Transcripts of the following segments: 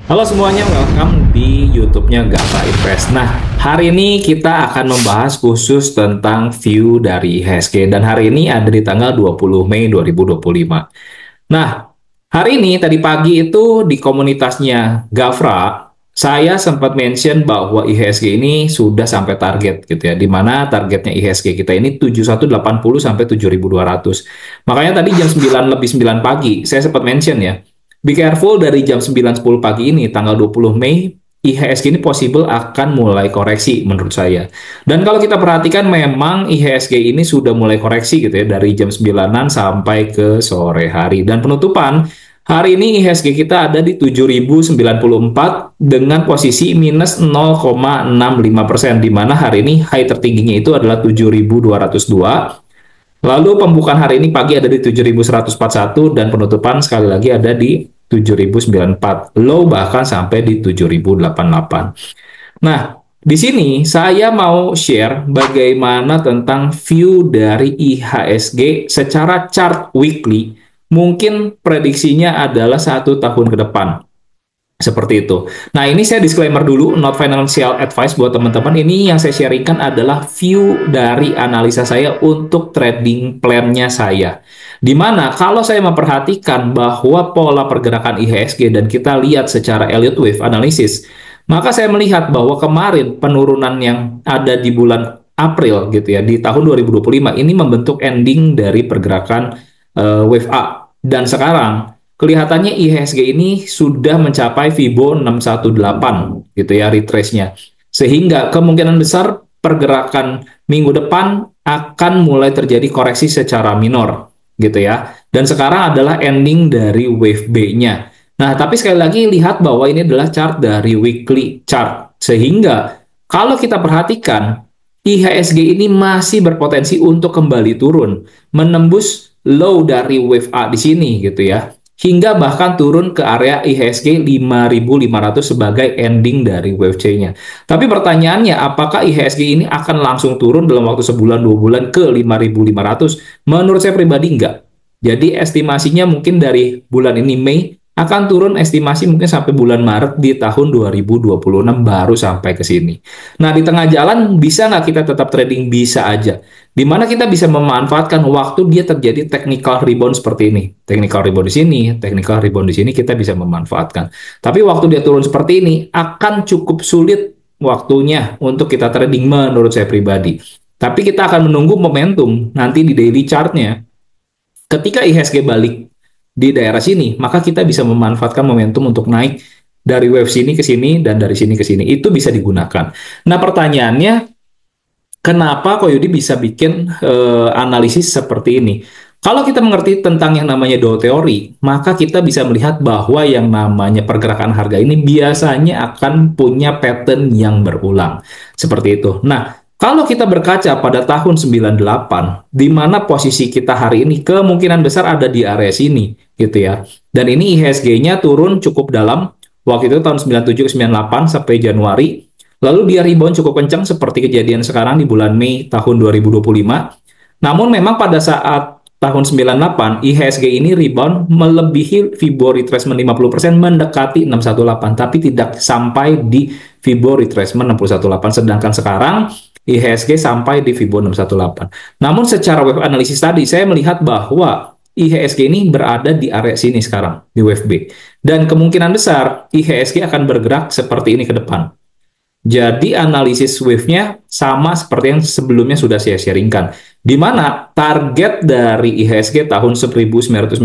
Halo semuanya, welcome di YouTube-nya Gata Invest. Nah, hari ini kita akan membahas khusus tentang view dari IHSG dan hari ini ada di tanggal 20 Mei 2025. Nah, hari ini tadi pagi itu di komunitasnya Gafra, saya sempat mention bahwa IHSG ini sudah sampai target gitu ya, di mana targetnya IHSG kita ini 7180 sampai 7200. Makanya tadi jam 9 lebih 9 pagi, saya sempat mention ya, be careful dari jam 9.10 pagi ini, tanggal 20 Mei, IHSG ini possible akan mulai koreksi menurut saya. Dan kalau kita perhatikan memang IHSG ini sudah mulai koreksi gitu ya dari jam 9-an sampai ke sore hari. Dan penutupan hari ini IHSG kita ada di 7.094 dengan posisi minus 0,65%, di mana hari ini high tertingginya itu adalah 7.202. Lalu pembukaan hari ini pagi ada di 7.141 dan penutupan sekali lagi ada di 7.094. Low bahkan sampai di 7.088. Nah, di sini saya mau share bagaimana tentang view dari IHSG secara chart weekly. Mungkin prediksinya adalah 1 tahun ke depan. Seperti itu. Nah, ini saya disclaimer dulu, not financial advice buat teman-teman. Ini yang saya sharingkan adalah view dari analisa saya untuk trading plan-nya saya. Dimana kalau saya memperhatikan bahwa pola pergerakan IHSG dan kita lihat secara Elliott Wave analysis, maka saya melihat bahwa kemarin penurunan yang ada di bulan April gitu ya, di tahun 2025 ini membentuk ending dari pergerakan wave A. Dan sekarang kelihatannya IHSG ini sudah mencapai Fibo 618 gitu ya retrace-nya. Sehingga kemungkinan besar pergerakan minggu depan akan mulai terjadi koreksi secara minor gitu ya. Dan sekarang adalah ending dari wave B-nya. Nah, tapi sekali lagi lihat bahwa ini adalah chart dari weekly chart. Sehingga kalau kita perhatikan IHSG ini masih berpotensi untuk kembali turun, menembus low dari wave A di sini gitu ya, hingga bahkan turun ke area IHSG 5.500 sebagai ending dari wave C-nya. Tapi pertanyaannya, apakah IHSG ini akan langsung turun dalam waktu sebulan, 2 bulan ke 5.500? Menurut saya pribadi enggak. Jadi estimasinya mungkin dari bulan ini Mei akan turun, estimasi mungkin sampai bulan Maret di tahun 2026 baru sampai ke sini. Nah, di tengah jalan bisa nggak kita tetap trading? Bisa aja. Di mana kita bisa memanfaatkan waktu dia terjadi technical rebound seperti ini. Technical rebound di sini, technical rebound di sini kita bisa memanfaatkan. Tapi waktu dia turun seperti ini akan cukup sulit waktunya untuk kita trading menurut saya pribadi. Tapi kita akan menunggu momentum nanti di daily chart-nya. Ketika IHSG balik di daerah sini, maka kita bisa memanfaatkan momentum untuk naik dari wave sini ke sini dan dari sini ke sini. Itu bisa digunakan. Nah, pertanyaannya, kenapa Koyudi bisa bikin analisis seperti ini? Kalau kita mengerti tentang yang namanya Dow Theory, maka kita bisa melihat bahwa yang namanya pergerakan harga ini biasanya akan punya pattern yang berulang. Seperti itu. Nah, kalau kita berkaca pada tahun 98, di mana posisi kita hari ini kemungkinan besar ada di area sini, gitu ya. Dan ini IHSG-nya turun cukup dalam, waktu itu tahun 97 ke 98 sampai Januari. Lalu dia rebound cukup kencang seperti kejadian sekarang di bulan Mei tahun 2025. Namun memang pada saat tahun 98, IHSG ini rebound melebihi Fibo retracement 50%, mendekati 618, tapi tidak sampai di Fibo retracement 618. Sedangkan sekarang IHSG sampai di Fibo 618. Namun secara wave analisis tadi, saya melihat bahwa IHSG ini berada di area sini sekarang, di wave B. Dan kemungkinan besar IHSG akan bergerak seperti ini ke depan. Jadi analisis wave-nya sama seperti yang sebelumnya sudah saya sharingkan. Di mana target dari IHSG tahun 1998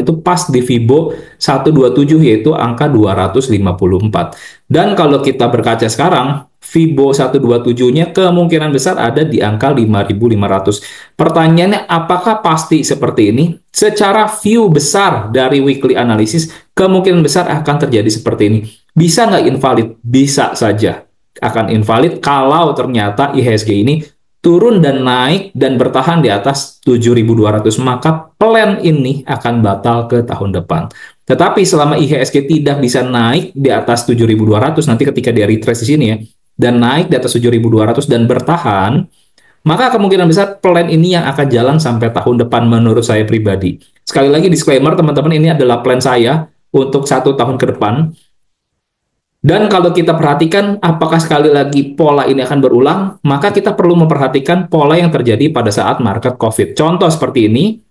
itu pas di Fibo 127 yaitu angka 254. Dan kalau kita berkaca sekarang, Fibo 127-nya kemungkinan besar ada di angka 5.500. Pertanyaannya, apakah pasti seperti ini? Secara view besar dari weekly analysis, kemungkinan besar akan terjadi seperti ini. Bisa nggak invalid? Bisa saja akan invalid kalau ternyata IHSG ini turun dan naik dan bertahan di atas 7.200, maka plan ini akan batal ke tahun depan. Tetapi selama IHSG tidak bisa naik di atas 7.200, nanti ketika dia retrace di sini ya, dan naik di atas 7.200 dan bertahan, maka kemungkinan besar plan ini yang akan jalan sampai tahun depan menurut saya pribadi. Sekali lagi disclaimer teman-teman, ini adalah plan saya untuk 1 tahun ke depan. Dan kalau kita perhatikan apakah sekali lagi pola ini akan berulang, maka kita perlu memperhatikan pola yang terjadi pada saat market COVID. Contoh seperti ini,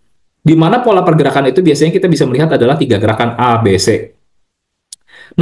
di mana pola pergerakan itu biasanya kita bisa melihat adalah 3 gerakan A, B, C.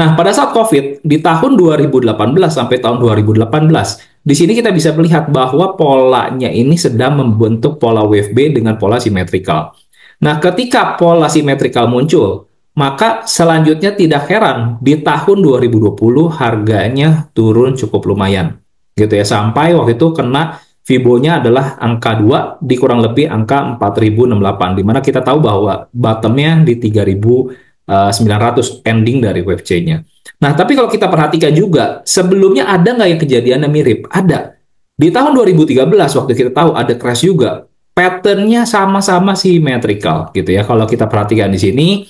Nah, pada saat COVID, di tahun 2018 sampai tahun 2018, di sini kita bisa melihat bahwa polanya ini sedang membentuk pola wave B dengan pola simetrikal. Nah, ketika pola simetrikal muncul, maka selanjutnya tidak heran di tahun 2020 harganya turun cukup lumayan. Gitu ya, sampai waktu itu kena Fibonya adalah angka 2 di kurang lebih angka 4068, di mana kita tahu bahwa bottomnya di 3900 ending dari wave C-nya. Nah, tapi kalau kita perhatikan juga, sebelumnya ada nggak yang kejadian yang mirip? Ada. Di tahun 2013, waktu kita tahu ada crash juga, pattern-nya sama-sama simetrikal gitu ya. Kalau kita perhatikan di sini,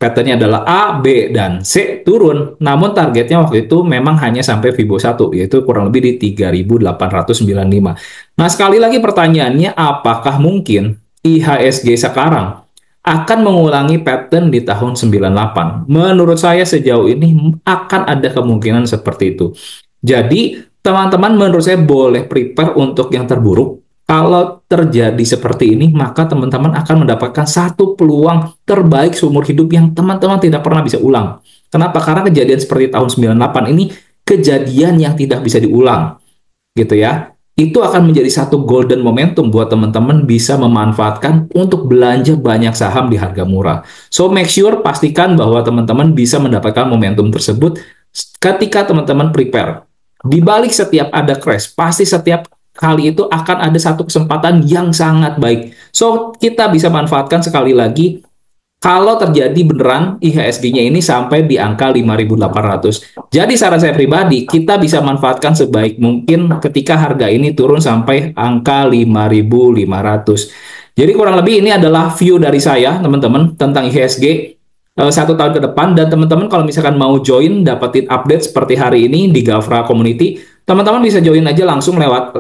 pattern-nya adalah A, B, dan C turun. Namun targetnya waktu itu memang hanya sampai Fibo 1, yaitu kurang lebih di 3895. Nah, sekali lagi pertanyaannya, apakah mungkin IHSG sekarang akan mengulangi pattern di tahun 98? Menurut saya sejauh ini akan ada kemungkinan seperti itu. Jadi, teman-teman menurut saya boleh prepare untuk yang terburuk. Kalau terjadi seperti ini, maka teman-teman akan mendapatkan satu peluang terbaik seumur hidup yang teman-teman tidak pernah bisa ulang. Kenapa? Karena kejadian seperti tahun 98 ini kejadian yang tidak bisa diulang, gitu ya. Itu akan menjadi satu golden momentum buat teman-teman bisa memanfaatkan untuk belanja banyak saham di harga murah. So make sure pastikan bahwa teman-teman bisa mendapatkan momentum tersebut ketika teman-teman prepare. Di balik setiap ada crash, pasti setiap kali itu akan ada satu kesempatan yang sangat baik. So kita bisa manfaatkan sekali lagi kalau terjadi beneran IHSG-nya ini sampai di angka 5.800. Jadi saran saya pribadi, kita bisa manfaatkan sebaik mungkin ketika harga ini turun sampai angka 5.500. Jadi kurang lebih ini adalah view dari saya, teman-teman, tentang IHSG 1 tahun ke depan. Dan teman-teman kalau misalkan mau join, dapetin update seperti hari ini di Gafra Community, teman-teman bisa join aja langsung lewat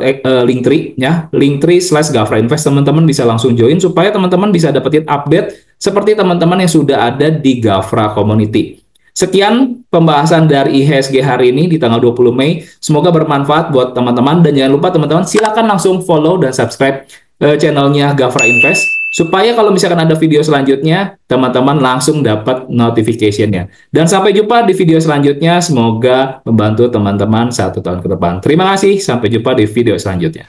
Linktree ya, Linktree/Gafra Invest. Teman-teman bisa langsung join supaya teman-teman bisa dapetin update seperti teman-teman yang sudah ada di Gafra Community. Sekian pembahasan dari IHSG hari ini di tanggal 20 Mei. Semoga bermanfaat buat teman-teman, dan jangan lupa teman-teman silakan langsung follow dan subscribe channelnya Gafra Invest supaya kalau misalkan ada video selanjutnya, teman-teman langsung dapat notification-nya. Dan sampai jumpa di video selanjutnya. Semoga membantu teman-teman 1 tahun ke depan. Terima kasih, sampai jumpa di video selanjutnya.